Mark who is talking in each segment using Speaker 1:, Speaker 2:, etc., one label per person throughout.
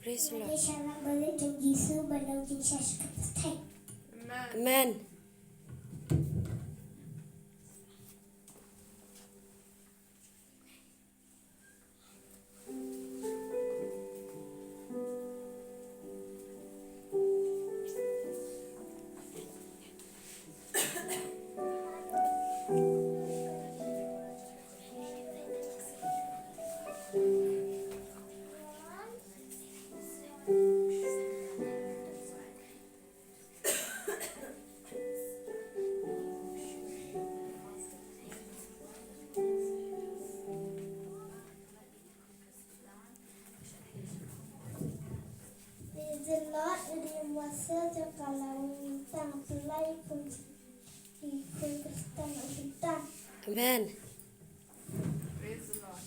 Speaker 1: Praise the Lord.
Speaker 2: Mari syarat balik jom Yesus balau jing syas kepetai.
Speaker 1: Amen.
Speaker 2: Praise the Lord, dia masa kalau tang pelai pun ikut Kristen kita.
Speaker 1: Amen.
Speaker 3: Praise the Lord.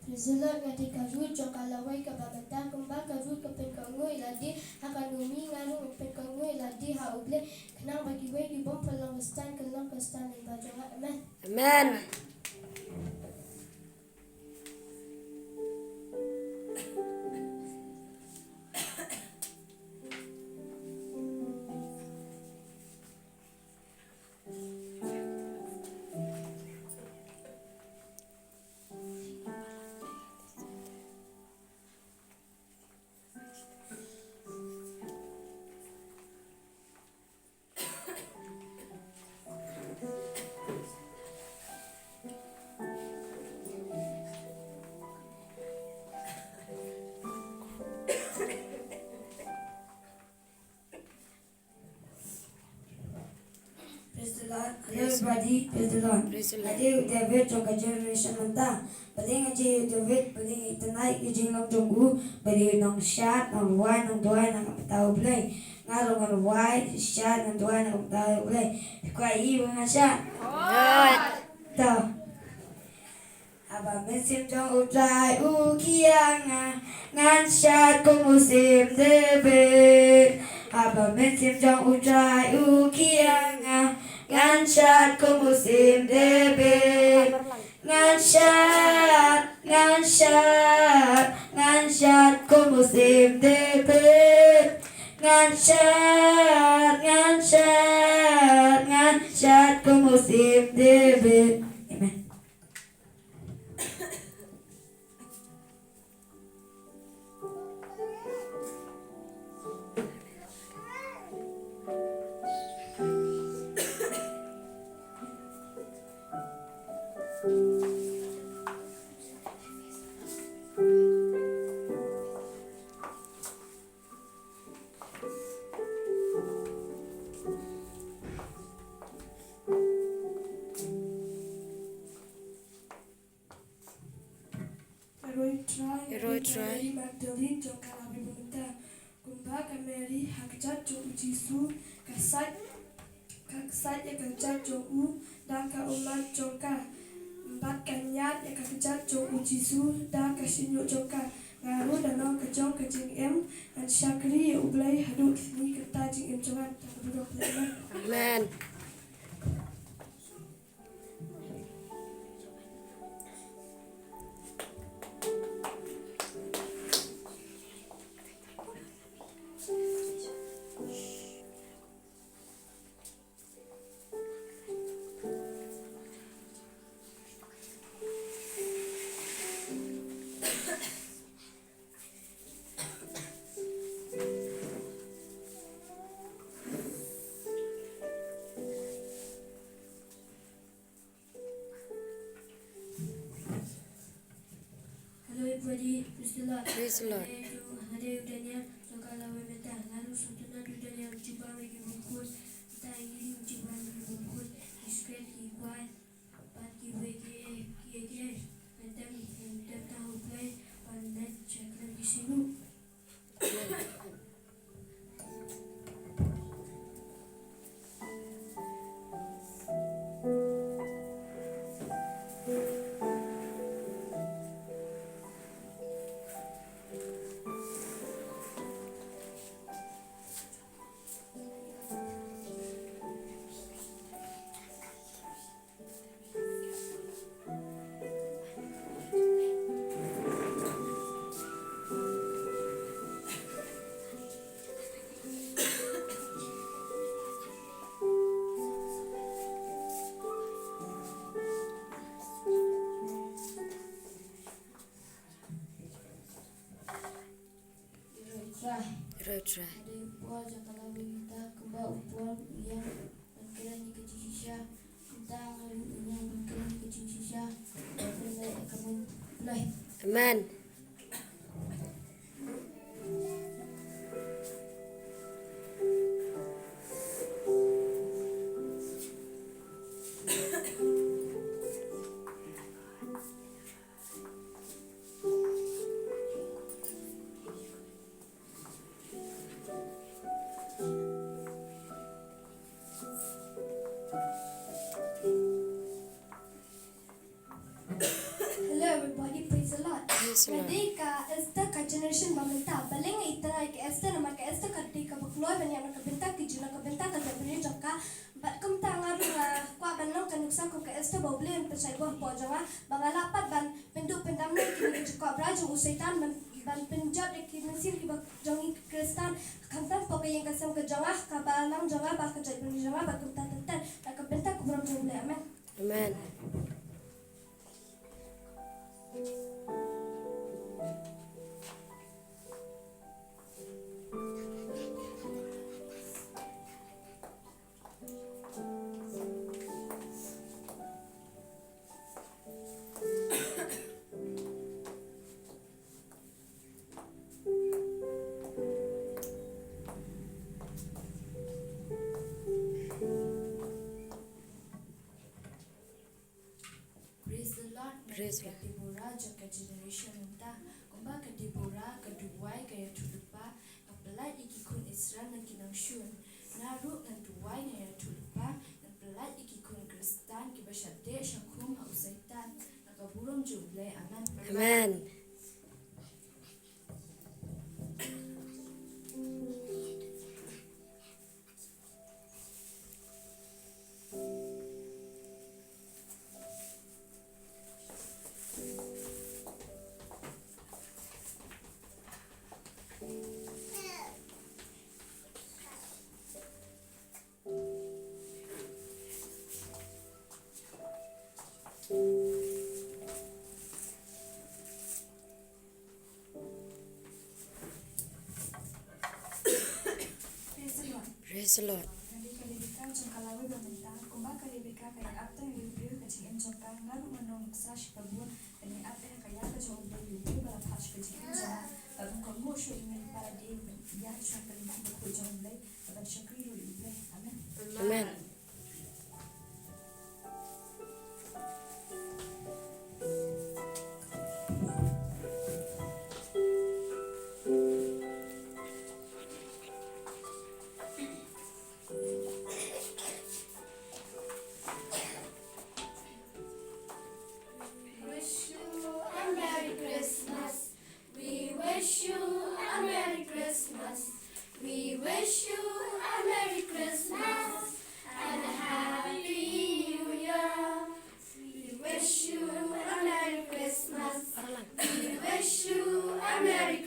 Speaker 2: Praise the Lord, ngati kaju jokalawai kabagata kumba kaju kepenkangu iladi hakanumi ngaru kepenkangu iladi hauble kenang bagi wei di bom pelang kestan kelang kestan yang bajonga. Amen.
Speaker 1: Amen.
Speaker 4: Praise the Lord. Hello everybody. Praise the Lord.
Speaker 1: Praise the Lord.
Speaker 4: Aje David trong cái generation manta. Paling aje David paling tonight aje long jonggu paling nong shot nong wine nong doi nong kapitaw play. Ngalong nong wine shot nong doi nong kapitaw play. Kwa iyo nga shot.
Speaker 1: Good.
Speaker 4: Tao. Aba mesim trong utrai ukianga ngan shot kung musim David. Aba mesim trong utrai ukianga ngan shot kung musim David. Ngan shot kung musim David. Ngan shot kung musim David. Amen.
Speaker 1: Roy try.
Speaker 5: Magdalene jongkala bibunta kumba kameri hakjat jong jisu kasat ya kakjat jong u dan ka umat jongka empat kanyat ya kakjat jong jisu dan kasinyo jongka ngaru danau kejong kejing em dan syakri ya ublai haduk sini kata jing em jongan tak buruk lama.
Speaker 1: Amen.
Speaker 2: everybody. Praise the Lord.
Speaker 1: Praise the Lord.
Speaker 2: Hari udahnya jangkala webeta lalu sutuna udahnya coba lagi bungkus kita ini coba lagi bungkus iskret igual bagi wege kiege dan tahu play pandai cakap di sini.
Speaker 1: Rotra.
Speaker 2: Ada upuan jangkala webeta kembali upuan yang berkelan di kecil sisa kita yang berkelan di kecil sisa boleh kamu mulai.
Speaker 1: Amen.
Speaker 6: Hello everybody, praise the Lord.
Speaker 1: Praise the Lord.
Speaker 6: Jadi ka Esther ka generation bamenta baleng itara ka Esther nama ka Esther ka di ka bakloy banyak nak benta ki juna ka benta ka dabri jaka bat kum tangar kwa banang ka nuksa ko ka Esther bawlen pesai bo pojanga bangalapat ban pendu pendam ni ki ka braju usaitan ban penjat ki nasir ki bak jongi kristan kantan pokai yang kasam ka jangah ka balang jangah ba ka jabri jangah ba kum tatan ka benta ko bram jole amen.
Speaker 1: Amen.
Speaker 3: Praise the Lord.
Speaker 1: Praise the Lord.
Speaker 3: Kadibura jaka generation unta kumba kadibura kaduwai kaya tulupa kapelai ikikun Israel na kinangshun naru na duwai na ya tulupa na pelai ikikun Kristan kibashate shakum hausaitan nakaburom juble amen.
Speaker 1: Amen.
Speaker 6: Praise the Lord.
Speaker 1: Praise the Lord.
Speaker 5: Kali kalibika jangkalawi bamenta kumba kalibika kaya apta yubiyo kacien jangka ngaru manong sash pabun kani apta kaya ka jongbo yubiyo bala pash kacien jangka babun kamu shu imen para di ya shu kalibika ko jongbo babun shakri yubiyo amen.
Speaker 1: Amen.
Speaker 2: Wish you a Merry Christmas. We wish you a Merry Christmas. We wish you a Merry Christmas and a Happy New Year. We wish you a Merry Christmas. We wish you a Merry